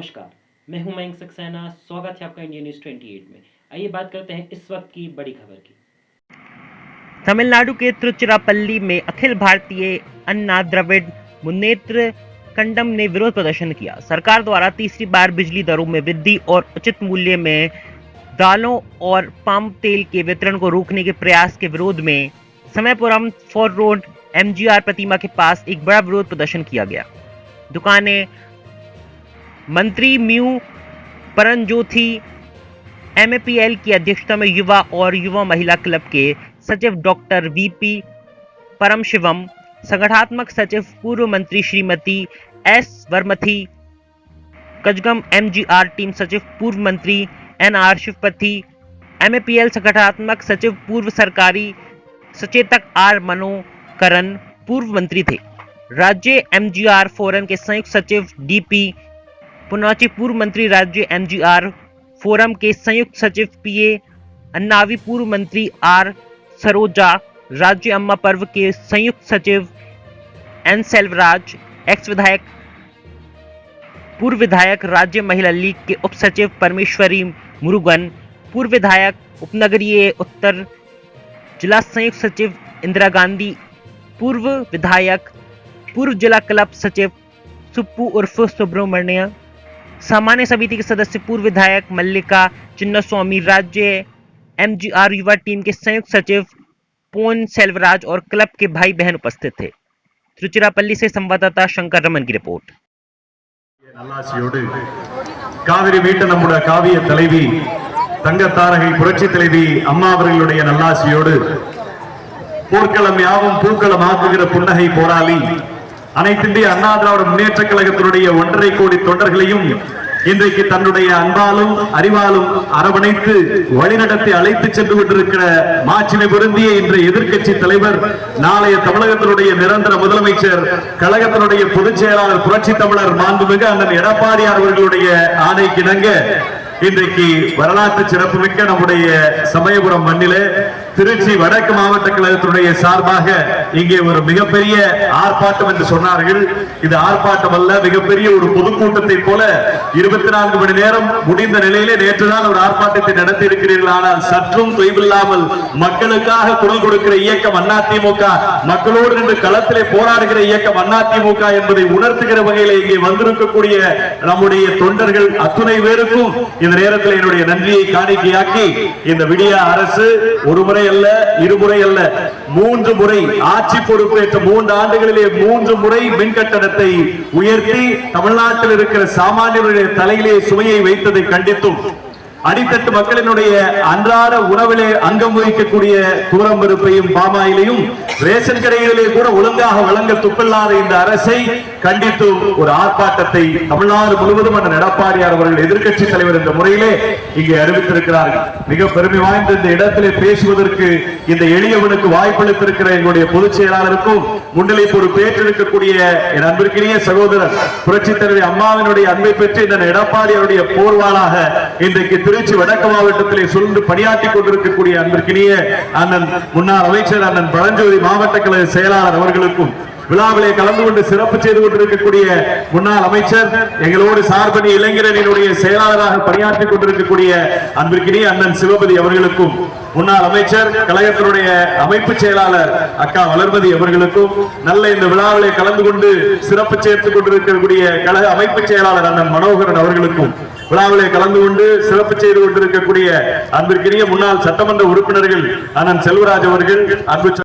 नमस्कार, मैं हूं मयंक सक्सेना। स्वागत है आपका इंडिया न्यूज़ 28 में। आइए बात करते हैं इस वक्त की बड़ी खबर की। तमिलनाडु के तिरुचिरापल्ली में अखिल भारतीय अन्ना द्रविड़ मुन्नेत्र कंडम ने विरोध प्रदर्शन किया। सरकार द्वारा तीसरी बार बिजली दरों में वृद्धि और उचित मूल्य में दालों और पाम तेल के वितरण को रोकने के प्रयास के विरोध में समयपुरम फोर्ट रोड एमजीआर प्रतिमा के पास एक बड़ा विरोध प्रदर्शन किया गया। दुकानें, मंत्री म्यू परंजोथी, एमएपीएल की अध्यक्षता में युवा और युवा महिला क्लब के सचिव डॉक्टर वीपी परमशिवम, संगठनात्मक सचिव पूर्व मंत्री श्रीमती एस वर्मथी, कजगम एमजीआर टीम सचिव पूर्व मंत्री एनआर शिवपति, एमएपीएल संगठनात्मक सचिव पूर्व सरकारी सचेतक आर मनोकरन पूर्व मंत्री थे। राज्य एमजीआर फोरम के संयुक्त सचिव डीपी पुनाची, पूर्व मंत्री राज्य एमजीआर फोरम के संयुक्त सचिव पीए अन्नावी, पूर्व मंत्री आर सरोजा, राज्य अम्मा पर्व के संयुक्त सचिव एन सेल्वराज, एक्स विधायक पूर्व विधायक राज्य महिला लीग के उप सचिव परमेश्वरी मुरुगन, पूर्व विधायक उपनगरीय उत्तर जिला संयुक्त सचिव इंदिरा गांधी, पूर्व विधायक पूर्व जिला क्लब सचिव सुप्पू उर्फ सुब्रमण्य, सामान्य समिति के सदस्य पूर्व विधायक मल्लिका चिन्नास्वामी, राज्य एमजीआर युवा टीम के संयुक्त सचिव पोन सेल्वराज और क्लब के भाई बहन उपस्थित थे। तिरुचिरापल्ली से संवाददाता शंकर रमन की रिपोर्ट। காவிரி மீட்ட நம்முடைய காவிய தலைவி தங்க தாரகை புரட்சி தலைவி அம்மா அவர்களுடைய நல்லாசியோடு போர்க்களம் யாவும் பூக்களம் ஆக்குகிற புன்னகை போராளி அனைத்திந்திய அண்ணா திராவிட முன்னேற்ற கழகத்தினுடைய 1.5 கோடி தொண்டர்களையும் இன்றைக்கு தன்னுடைய அன்பாலும் அறிவாலும் அரவணைத்து வழிநடத்தி அழைத்து சென்று கொண்டிருக்கிற மாட்சிமை பொருந்திய இன்றைய எதிர்க்கட்சி தலைவர், நாளைய தமிழகத்தினுடைய நிரந்தர முதலமைச்சர், கழகத்தினுடைய பொதுச் செயலாளர் புரட்சி தமிழர் மாண்புமிகு அண்ணன் எடப்பாடியார் அவர்களுடைய ஆணைக்கிணங்க இன்றைக்கு வரலாற்று சிறப்புமிக்க நம்முடைய சமயபுரம் மண்ணிலே திருச்சி வடக்கு மாவட்ட கழகத்தினுடைய சார்பாக இங்கே ஒரு மிகப்பெரிய ஆர்ப்பாட்டம் என்று சொன்னார்கள். இது ஆர்ப்பாட்டம் அல்ல, மிகப்பெரிய ஒரு பொதுக்கூட்டத்தை போல 24 மணி நேரம் முடிந்த நிலையிலே நேற்றுதான் ஒரு ஆர்ப்பாட்டத்தை நடத்தி இருக்கிறீர்கள். ஆனால் சற்றும் தொய்வில்லாமல் மக்களுக்காக குரல் கொடுக்கிற இயக்கம் அதிமுக, மக்களோடு நின்று களத்திலே போராடுகிற இயக்கம் அதிமுக என்பதை உணர்த்துகிற வகையில் இங்கே வந்திருக்கக்கூடிய நம்முடைய தொண்டர்கள் அத்துணை பேருக்கும் இந்த நேரத்தில் என்னுடைய நன்றியை காணிக்கையாக்கி, இந்த விடிய அரசு ஒரு முறை அல்ல, இருமுறை அல்ல, 3 முறை ஆட்சி பொறுப்பேற்ற 3 ஆண்டுகளிலே 3 முறை மின் கட்டணத்தை உயர்த்தி தமிழ்நாட்டில் இருக்கிற சாமானியர்களுடைய தலையிலே சுமையை வைத்ததை கண்டித்தும், அடித்தட்டு மக்களினுடைய அன்றாட உணவிலே அங்கம் வகிக்கக்கூடிய தூரம்பருப்பையும் பாமாயிலையும் ரேஷன் கடைகளிலே கூட ஒழுங்காக வழங்க துப்பில்லாத இந்த அரசை கண்டித்து ஒரு ஆர்ப்பாட்டத்தை தமிழ்நாடு முழுவதும் அண்ணன் எடப்பாடியார் அவர்கள் எதிர்க்கட்சி தலைவர் என்ற முறையிலே இங்கே அறிவித்திருக்கிறார்கள். மிக பெருமை வாய்ந்த இந்த இடத்திலே பேசுவதற்கு இந்த எளியவனுக்கு வாய்ப்பளித்திருக்கிற எங்களுடைய பொதுச் செயலாளருக்கும் முன்னிலை பொறுப்பேற்றிருக்கக்கூடிய என் அன்பிற்கினிய சகோதரர் புரட்சி தலைவி அம்மாவினுடைய அன்பை பெற்று இந்த எடப்பாடியாருடைய போர்வாளாக இன்றைக்கு திருச்சி வடக்கு மாவட்டத்திலே சுழன்று பணியாற்றிக் கொண்டிருக்கக்கூடிய அன்பிற்கினிய அண்ணன் முன்னாள் அமைச்சர் அண்ணன் பரஞ்சோதி மாவட்ட கழக செயலாளர் அவர்களுக்கும், விழாவிலே கலந்து கொண்டு சிறப்பு செய்து கொண்டிருக்கக்கூடிய முன்னாள் அமைச்சர், எங்களோடு சார்பணி இளைஞரணியினுடைய செயலாளராக பணியாற்றிக் கொண்டிருக்கக்கூடிய அன்பிற்கினிய அண்ணன் சிவபதி அவர்களுக்கும், முன்னாள் அமைச்சர் கழகத்தினுடைய அமைப்பு செயலாளர் அக்கா வளர்மதி அவர்களுக்கும், நல்ல இந்த விழாவிலே கலந்து கொண்டு சிறப்பு சேர்த்துக் கொண்டிருக்கக்கூடிய கழக அமைப்பு செயலாளர் அண்ணன் மனோகரன் அவர்களுக்கும், விழாவிலே கலந்து கொண்டு சிறப்பு செய்து கொண்டிருக்கக்கூடிய அன்பிற்கினிய முன்னாள் சட்டமன்ற உறுப்பினர்கள் அண்ணன் செல்வராஜ் அவர்கள், அன்பு